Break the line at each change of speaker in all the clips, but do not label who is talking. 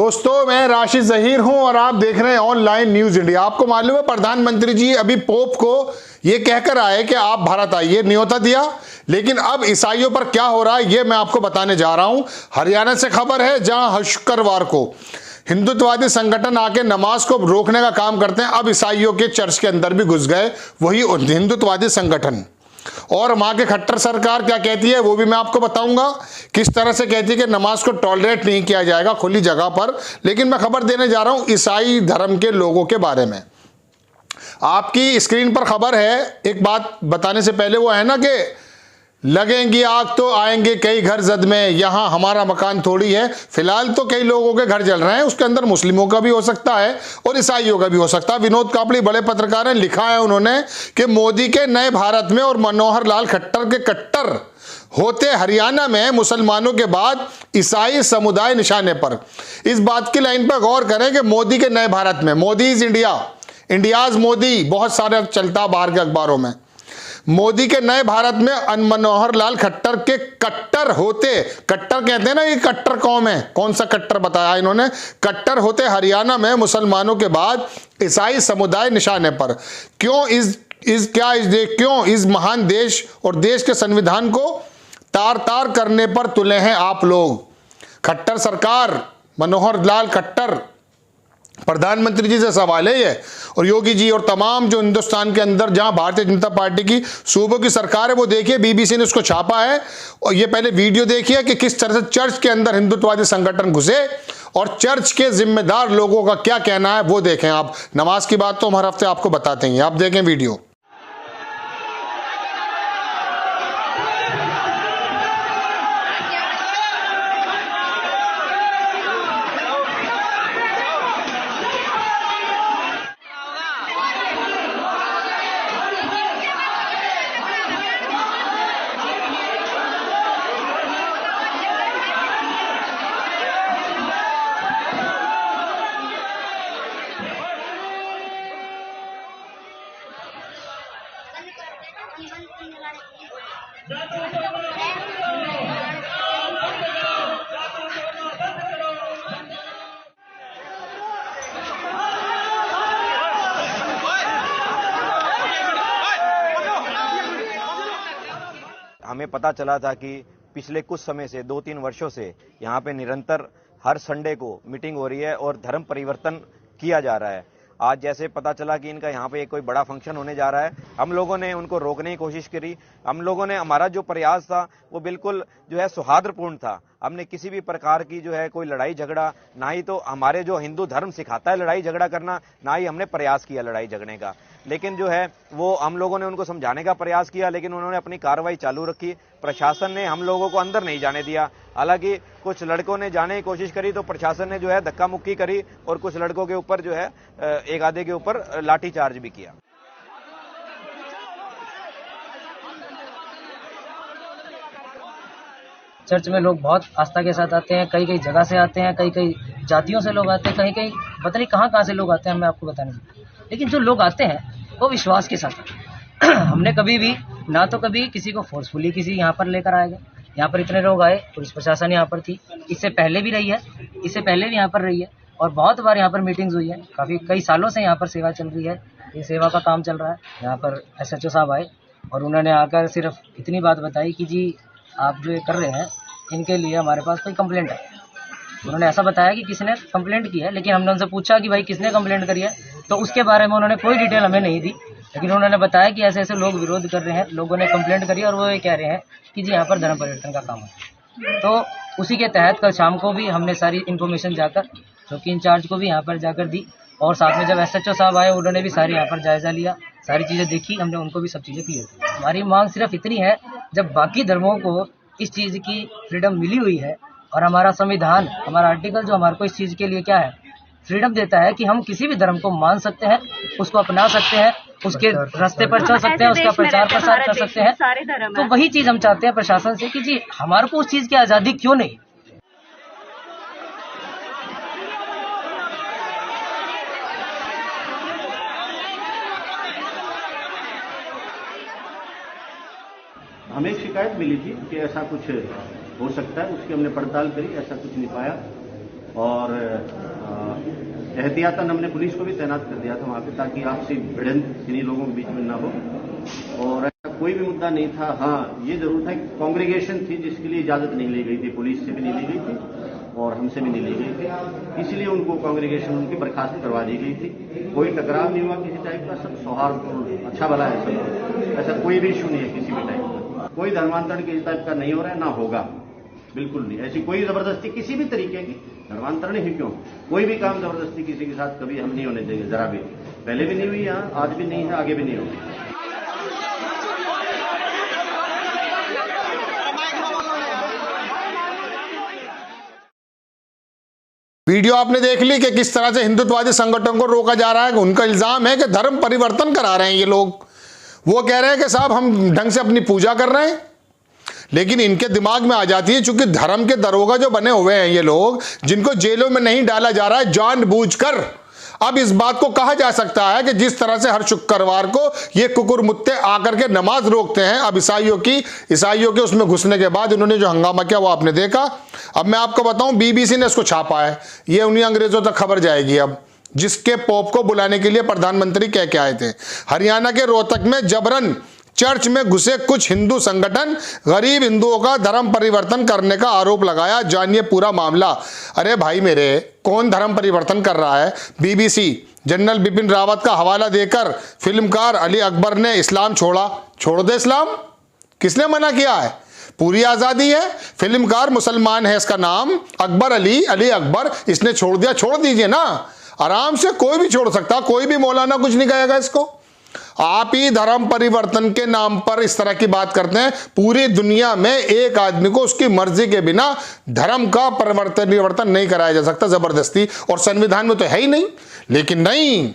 दोस्तों, मैं राशिद जहीर हूं और आप देख रहे हैं ऑनलाइन न्यूज इंडिया। आपको मालूम है प्रधानमंत्री जी अभी पोप को ये कहकर आए कि आप भारत आइए, न्योता दिया, लेकिन अब ईसाइयों पर क्या हो रहा है ये मैं आपको बताने जा रहा हूं। हरियाणा से खबर है, जहां शुक्रवार को हिंदुत्ववादी संगठन आके नमाज को रोकने का काम करते हैं, अब ईसाइयों के चर्च के अंदर भी घुस गए वही हिंदुत्ववादी संगठन। और वहां के खट्टर सरकार क्या कहती है वो भी मैं आपको बताऊंगा, किस तरह से कहती है कि नमाज को टॉलरेट नहीं किया जाएगा खुली जगह पर। लेकिन मैं खबर देने जा रहा हूं ईसाई धर्म के लोगों के बारे में। आपकी स्क्रीन पर खबर है। एक बात बताने से पहले, वो है ना कि लगेंगी आग तो आएंगे कई घर जद में, यहां हमारा मकान थोड़ी है। फिलहाल तो कई लोगों के घर जल रहे हैं, उसके अंदर मुस्लिमों का भी हो सकता है और ईसाइयों का भी हो सकता है। विनोद कापड़ी बड़े पत्रकार हैं, लिखा है उन्होंने कि मोदी के नए भारत में और मनोहर लाल खट्टर के कट्टर होते हरियाणा में मुसलमानों के बाद ईसाई समुदाय निशाने पर। इस बात की लाइन पर गौर करें कि मोदी के नए भारत में, Modi is India, India's Modi बहुत सारे चलता बाहर के अखबारों में। मोदी के नए भारत में मनोहर लाल खट्टर के कट्टर होते, कट्टर कहते हैं ना, ये कट्टर कौम है, कौन सा कट्टर बताया इन्होंने, कट्टर होते हरियाणा में मुसलमानों के बाद ईसाई समुदाय निशाने पर। क्यों इस महान देश और देश के संविधान को तार तार करने पर तुले हैं आप लोग। खट्टर सरकार, मनोहर लाल खट्टर, प्रधानमंत्री जी से सवाल है ये, और योगी जी और तमाम जो हिंदुस्तान के अंदर जहां भारतीय जनता पार्टी की सूबों की सरकार है, वो देखिए बीबीसी ने उसको छापा है। और ये पहले वीडियो देखिए कि किस तरह से चर्च के अंदर हिंदुत्ववादी संगठन घुसे और चर्च के जिम्मेदार लोगों का क्या कहना है वो देखें आप। नमाज की बात तो हम हर हफ्ते आपको बताते हैं, आप देखें वीडियो।
हमें पता चला था कि पिछले कुछ समय से 2-3 वर्षों से यहाँ पे निरंतर हर संडे को मीटिंग हो रही है और धर्म परिवर्तन किया जा रहा है। आज जैसे पता चला कि इनका यहाँ पे कोई बड़ा फंक्शन होने जा रहा है, हम लोगों ने उनको रोकने की कोशिश करी। हम लोगों ने, हमारा जो प्रयास था वो बिल्कुल जो है सौहार्दपूर्ण था। हमने किसी भी प्रकार की जो है कोई लड़ाई झगड़ा, ना ही तो हमारे जो हिंदू धर्म सिखाता है लड़ाई झगड़ा करना, ना ही हमने प्रयास किया लड़ाई झगड़ने का। लेकिन जो है वो हम लोगों ने उनको समझाने का प्रयास किया, लेकिन उन्होंने अपनी कार्रवाई चालू रखी। प्रशासन ने हम लोगों को अंदर नहीं जाने दिया। हालांकि कुछ लड़कों ने जाने की कोशिश करी तो प्रशासन ने जो है धक्का मुक्की करी और कुछ लड़कों के ऊपर जो है एक आधे के ऊपर लाठीचार्ज भी किया।
चर्च में लोग बहुत आस्था के साथ आते हैं, कई कई जगह से आते हैं, कई कई जातियों से लोग आते हैं, कहीं कहीं पता नहीं कहाँ से लोग आते हैं, मैं आपको बताने दूँ। लेकिन जो लोग आते हैं वो विश्वास के साथ आते हैं। हमने कभी भी ना तो कभी किसी को फोर्सफुली किसी यहाँ पर लेकर आए गए। यहाँ पर इतने लोग आए, पुलिस प्रशासन यहाँ पर थी, इससे पहले भी रही है, इससे पहले भी यहाँ पर रही है और बहुत बार यहाँ पर मीटिंग्स हुई है। काफ़ी कई सालों से यहाँ पर सेवा चल रही है, ये सेवा का काम चल रहा है। यहाँ पर SHO साहब आए और उन्होंने आकर सिर्फ इतनी बात बताई कि जी आप जो ये कर रहे हैं इनके लिए हमारे पास कोई कंप्लेंट है। उन्होंने ऐसा बताया कि किसने कंप्लेंट की है, लेकिन हमने उनसे पूछा कि भाई किसने कंप्लेंट करी है, तो उसके बारे में उन्होंने कोई डिटेल हमें नहीं दी। लेकिन उन्होंने बताया कि ऐसे ऐसे लोग विरोध कर रहे हैं, लोगों ने कंप्लेंट करी और वो ये कह रहे हैं कि जी यहाँ पर धर्म परिवर्तन का काम है। तो उसी के तहत कल शाम को भी हमने सारी इन्फॉर्मेशन जाकर चौकी इंचार्ज को भी यहाँ पर जाकर दी और साथ में जब SHO साहब आए उन्होंने भी सारी यहाँ पर जायजा लिया, सारी चीज़ें देखी, हमने उनको भी सब चीज़ें क्लियर की। हमारी मांग सिर्फ इतनी है, जब बाकी धर्मों को इस चीज़ की फ्रीडम मिली हुई है और हमारा संविधान, हमारा आर्टिकल जो हमारे को इस चीज़ के लिए क्या है, फ्रीडम देता है कि हम किसी भी धर्म को मान सकते हैं, उसको अपना सकते हैं, उसके रास्ते पर चल सकते हैं, उसका प्रचार प्रसार कर सकते हैं। तो वही चीज़ हम चाहते हैं प्रशासन से कि जी हमारे को उस चीज़ की आज़ादी क्यों नहीं।
हमें शिकायत मिली थी कि ऐसा कुछ हो सकता है, उसकी हमने पड़ताल करी, ऐसा कुछ नहीं पाया। और एहतियातन हमने पुलिस को भी तैनात कर दिया था वहाँ पे, ताकि आपसी भिड़ंत इन्हीं लोगों के बीच में न हो। और ऐसा कोई भी मुद्दा नहीं था। हाँ, ये जरूर था कि कांग्रेगेशन थी जिसके लिए इजाजत नहीं ली गई थी, पुलिस से भी नहीं ली गई थी और हमसे भी नहीं ली गई थी, इसलिए उनको कांग्रेगेशन उनकी बर्खास्त करवा दी गई थी। कोई टकराव नहीं हुआ किसी टाइप का, सब सौहार्दपूर्ण अच्छा भला है सब। ऐसा कोई भी इशू नहीं है किसी भी टाइप का, कोई धर्मांतरण किसी टाइप का नहीं हो रहा है, ना होगा, बिल्कुल नहीं। ऐसी कोई जबरदस्ती किसी भी तरीके की, धर्मांतरण ही क्यों, कोई भी काम जबरदस्ती किसी के साथ कभी हम नहीं होने देंगे, जरा भी। पहले भी नहीं हुई यहाँ, आज भी नहीं है, आगे भी नहीं होगी।
वीडियो आपने देख ली कि किस तरह से हिंदुत्ववादी संगठनों को रोका जा रहा है। उनका इल्जाम है कि धर्म परिवर्तन करा रहे हैं ये लोग। वो कह रहे हैं कि साहब हम ढंग से अपनी पूजा कर रहे हैं, लेकिन इनके दिमाग में आ जाती है, चूंकि धर्म के दरोगा जो बने हुए हैं ये लोग, जिनको जेलों में नहीं डाला जा रहा है जानबूझकर। अब इस बात को कहा जा सकता है कि जिस तरह से हर शुक्रवार को ये कुकुरमुत्ते आकर के नमाज रोकते हैं, अब ईसाइयों के उसमें घुसने के बाद उन्होंने जो हंगामा किया वो आपने देखा। अब मैं आपको बताऊं, बीबीसी ने इसको छापा है, ये उन्हीं अंग्रेजों तक खबर जाएगी अब, जिसके पोप को बुलाने के लिए प्रधानमंत्री कह के आए थे। हरियाणा के रोहतक में जबरन चर्च में घुसे कुछ हिंदू संगठन, गरीब हिंदुओं का धर्म परिवर्तन करने का आरोप लगाया। जानिए पूरा मामला। अरे भाई मेरे, कौन धर्म परिवर्तन कर रहा है? बीबीसी जनरल बिपिन रावत का हवाला देकर फिल्मकार अली अकबर ने इस्लाम छोड़ दे इस्लाम। किसने मना किया है? पूरी आजादी है। फिल्मकार मुसलमान है, इसका नाम अकबर अली अकबर, इसने छोड़ दिया, छोड़ दीजिए ना, आराम से कोई भी छोड़ सकता, कोई भी मौलाना कुछ नहीं कहेगा इसको। आप ही धर्म परिवर्तन के नाम पर इस तरह की बात करते हैं। पूरी दुनिया में एक आदमी को उसकी मर्जी के बिना धर्म का परिवर्तन नहीं कराया जा सकता जबरदस्ती, और संविधान में तो है ही नहीं। लेकिन नहीं,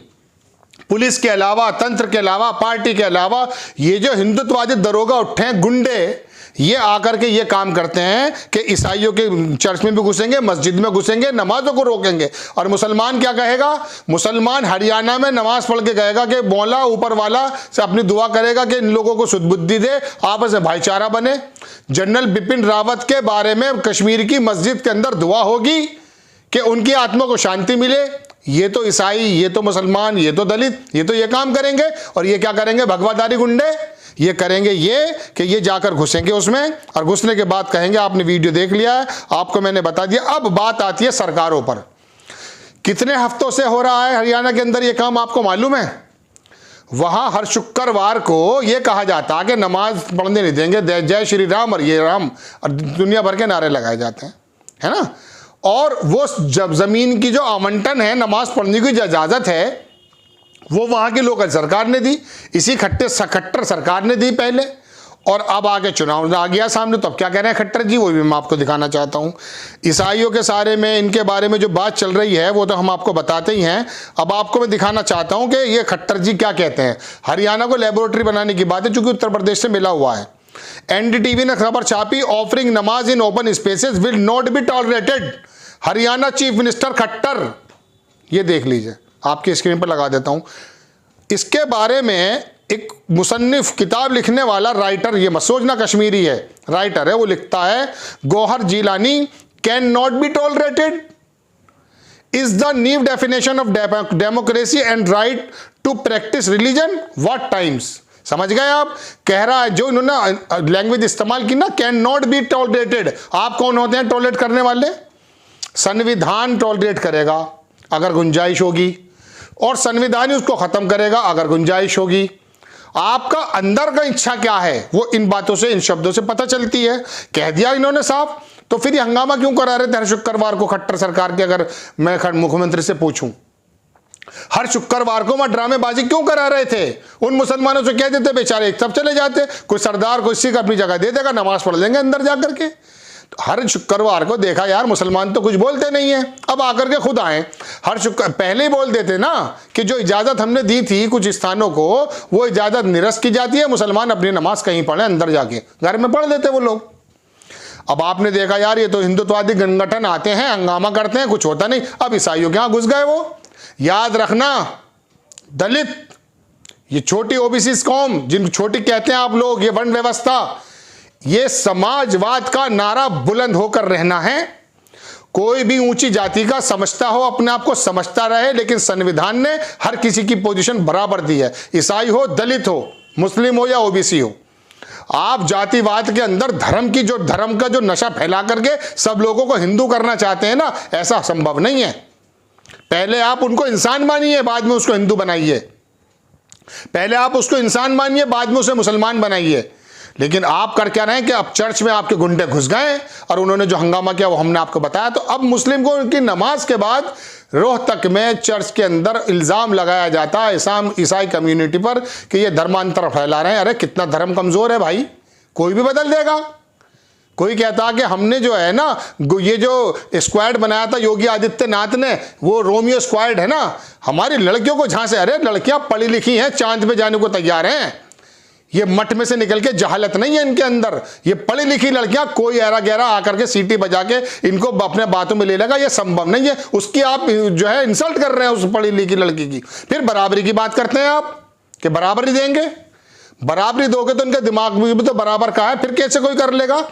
पुलिस के अलावा, तंत्र के अलावा, पार्टी के अलावा ये जो हिंदुत्ववादी दरोगा उठे हैं, गुंडे, ये आकर के ये काम करते हैं कि ईसाइयों के चर्च में भी घुसेंगे, मस्जिद में घुसेंगे, नमाजों को रोकेंगे। और मुसलमान क्या कहेगा? मुसलमान हरियाणा में नमाज पढ़ के कहेगा कि मौला ऊपर वाला से अपनी दुआ करेगा कि इन लोगों को सुधबुद्धि दे, आपस में भाईचारा बने। जनरल बिपिन रावत के बारे में कश्मीर की मस्जिद के अंदर दुआ होगी कि उनकी आत्मा को शांति मिले। ये तो ईसाई, ये तो मुसलमान, ये तो दलित, ये तो ये काम करेंगे। और ये क्या करेंगे? भगवादारी गुंडे ये करेंगे ये कि ये जाकर घुसेंगे उसमें, और घुसने के बाद कहेंगे आपने वीडियो देख लिया है, आपको मैंने बता दिया। अब बात आती है सरकारों पर। कितने हफ्तों से हो रहा है हरियाणा के अंदर ये काम, आपको मालूम है? वहां हर शुक्रवार को ये कहा जाता है कि नमाज पढ़ने नहीं देंगे, जय श्री राम और ये राम, और दुनिया भर के नारे लगाए जाते हैं, है ना। और वो जब जमीन की जो आवंटन है, नमाज पढ़ने की जो इजाजत है, वो वहां की लोकल सरकार ने दी, इसी खट्टर सरकार ने दी पहले, और अब आगे चुनाव आ गया सामने, तो अब क्या कह रहे हैं खट्टर जी, वो भी मैं आपको दिखाना चाहता हूं। ईसाइयों के सारे में इनके बारे में जो बात चल रही है वो तो हम आपको बताते ही हैं। अब आपको मैं दिखाना चाहता हूं कि ये खट्टर जी क्या कहते हैं। हरियाणा को लेबोरेटरी बनाने की बात है, चूंकि उत्तर प्रदेश से मिला हुआ है। एनडीटीवी ने खबर छापी, ऑफरिंग नमाज in open spaces will not be tolerated. Haryana chief minister Khattar, ये देख लीजिए, आपकी स्क्रीन पर लगा देता हूं। इसके बारे में एक मुसन्निफ, किताब लिखने वाला राइटर, ये मत सोचना कश्मीरी है, राइटर है, वो लिखता है, Gauhar Jilani can not be tolerated is the new definition of democracy and right to practise religion what times. समझ गए आप? कह रहा है, जो इन्होंने लैंग्वेज इस्तेमाल की ना, कैन नॉट बी टॉलरेटेड। आप कौन होते हैं टॉलरेट करने वाले? संविधान टॉलरेट करेगा अगर गुंजाइश होगी, और संविधान ही उसको खत्म करेगा अगर गुंजाइश होगी। आपका अंदर का इच्छा क्या है वो इन बातों से, इन शब्दों से पता चलती है। कह दिया इन्होंने साफ, तो फिर ये हंगामा क्यों करा रहे थे हर शुक्रवार को खट्टर सरकार के? अगर मैं मुख्यमंत्री से पूछूं, हर शुक्रवार को वहां ड्रामेबाजी क्यों करा रहे थे? उन मुसलमानों से कह देते बेचारे सब चले जाते, कोई सरदार कोई सिख अपनी जगह दे देगा, नमाज पढ़ लेंगे अंदर जाकर के। हर शुक्रवार को देखा यार, मुसलमान तो कुछ बोलते नहीं है, अब आकर के खुद आए। हर शुक्र पहले ही बोल देते ना कि जो इजाजत हमने दी थी कुछ स्थानों को, वो इजाजत निरस्त की जाती है, मुसलमान अपनी नमाज कहीं पढ़े, अंदर जाके घर में पढ़ लेते वो लोग। अब आपने देखा यार, ये तो हिंदुत्ववादी संगठन आते हैं, हंगामा करते हैं, कुछ होता नहीं। अब ईसाइयों के यहां घुस गए वो। याद रखना, दलित, ये छोटी ओबीसी कौम, जिन छोटी कहते हैं आप लोग, ये वर्ण व्यवस्था, ये समाजवाद का नारा बुलंद होकर रहना है। कोई भी ऊंची जाति का समझता हो, अपने आप को समझता रहे, लेकिन संविधान ने हर किसी की पोजीशन बराबर दी है, ईसाई हो, दलित हो, मुस्लिम हो या ओबीसी हो। आप जातिवाद के अंदर धर्म का जो नशा फैला करके सब लोगों को हिंदू करना चाहते हैं ना, ऐसा संभव नहीं है। पहले आप उनको इंसान मानिए, बाद में उसको हिंदू बनाइए। पहले आप उसको इंसान मानिए, बाद में उसे मुसलमान बनाइए। लेकिन आप कर क्या रहे हैं कि अब चर्च में आपके गुंडे घुस गए और उन्होंने जो हंगामा किया वो हमने आपको बताया। तो अब मुस्लिम को उनकी नमाज के बाद रोहतक में चर्च के अंदर इल्जाम लगाया जाता है ईसाई कम्युनिटी पर कि ये धर्मांतर फैला रहे हैं। अरे कितना धर्म कमजोर है भाई, कोई भी बदल देगा। कोई कहता कि हमने जो है ना, ये जो स्क्वाड बनाया था योगी आदित्यनाथ ने, वो रोमियो स्क्वाड है ना, हमारी लड़कियों को झांसे। अरे लड़कियां पढ़ी लिखी हैं, चांद पे जाने को तैयार हैं। ये मठ में से निकल के जहालत नहीं है इनके अंदर। ये पढ़ी लिखी लड़कियां, कोई ऐरा गहरा आकर के सीटी बजा के इनको अपने बातों में ले लेगा, ये संभव नहीं है। उसकी आप जो है इंसल्ट कर रहे हैं उस पढ़ी लिखी लड़की की। फिर बराबरी की बात करते हैं आप कि बराबरी देंगे। बराबरी दोगे तो इनके दिमाग में भी तो बराबर का है, फिर कैसे कोई कर लेगा।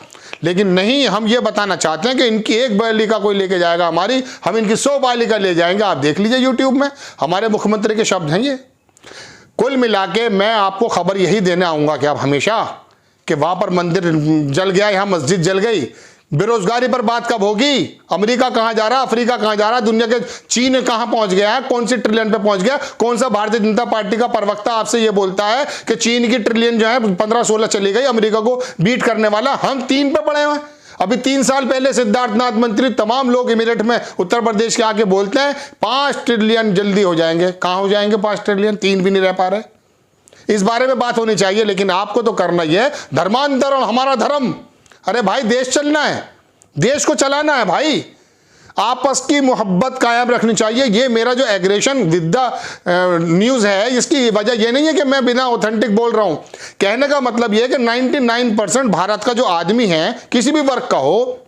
लेकिन नहीं, हम ये बताना चाहते हैं कि इनकी एक बालिका कोई लेके जाएगा हमारी, हम इनकी 100 बालिका ले जाएंगे। आप देख लीजिए यूट्यूब में, हमारे मुख्यमंत्री के शब्द हैं ये। कुल मिला के मैं आपको खबर यही देने आऊंगा कि आप हमेशा कि वहां पर मंदिर जल गया, यहां मस्जिद जल गई। बेरोजगारी पर बात कब होगी? अमेरिका कहां जा रहा, अफ्रीका कहां जा रहा, दुनिया के चीन कहां पहुंच गया है, कौन सी ट्रिलियन पे पहुंच गया? कौन सा भारतीय जनता पार्टी का प्रवक्ता आपसे यह बोलता है कि चीन की ट्रिलियन जो है 15-16 चली गई, अमेरिका को बीट करने वाला? हम 3 पे पड़े हुए हैं। अभी 3 साल पहले सिद्धार्थनाथ मंत्री, तमाम लोग इमीरेट में उत्तर प्रदेश के आके बोलते हैं 5 ट्रिलियन जल्दी हो जाएंगे। कहां हो जाएंगे 5 ट्रिलियन? 3 भी नहीं रह पा रहे। इस बारे में बात होनी चाहिए, लेकिन आपको तो करना ही है धर्मांतरण, हमारा धर्म। अरे भाई देश चलना है, देश को चलाना है भाई। आपस की मोहब्बत कायम रखनी चाहिए। ये मेरा जो एग्रेशन विद द न्यूज़ है, इसकी वजह ये नहीं है कि मैं बिना ऑथेंटिक बोल रहा हूं। कहने का मतलब ये है कि 99% भारत का जो आदमी है, किसी भी वर्ग का हो,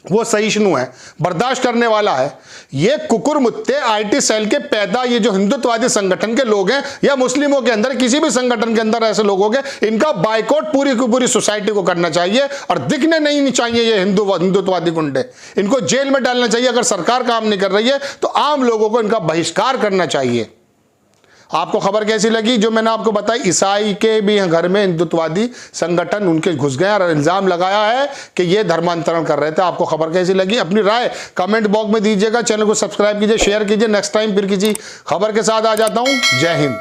वो सहिष्णु है, बर्दाश्त करने वाला है। ये कुकुर मुत्ते आईटी सेल के पैदा ये जो हिंदुत्ववादी संगठन के लोग हैं, या मुस्लिमों के अंदर किसी भी संगठन के अंदर ऐसे लोग होंगे, इनका बाइकआउट पूरी की पूरी सोसाइटी को करना चाहिए और दिखने नहीं चाहिए ये हिंदुत्ववादी गुंडे। इनको जेल में डालना चाहिए। अगर सरकार काम नहीं कर रही है तो आम लोगों को इनका बहिष्कार करना चाहिए। आपको खबर कैसी लगी जो मैंने आपको बताई? ईसाई के भी घर में हिंदुत्ववादी संगठन उनके घुस गए और इल्जाम लगाया है कि ये धर्मांतरण कर रहे थे। आपको खबर कैसी लगी? अपनी राय कमेंट बॉक्स में दीजिएगा। चैनल को सब्सक्राइब कीजिए, शेयर कीजिए। नेक्स्ट टाइम फिर किसी खबर के साथ आ जाता हूं। जय हिंद।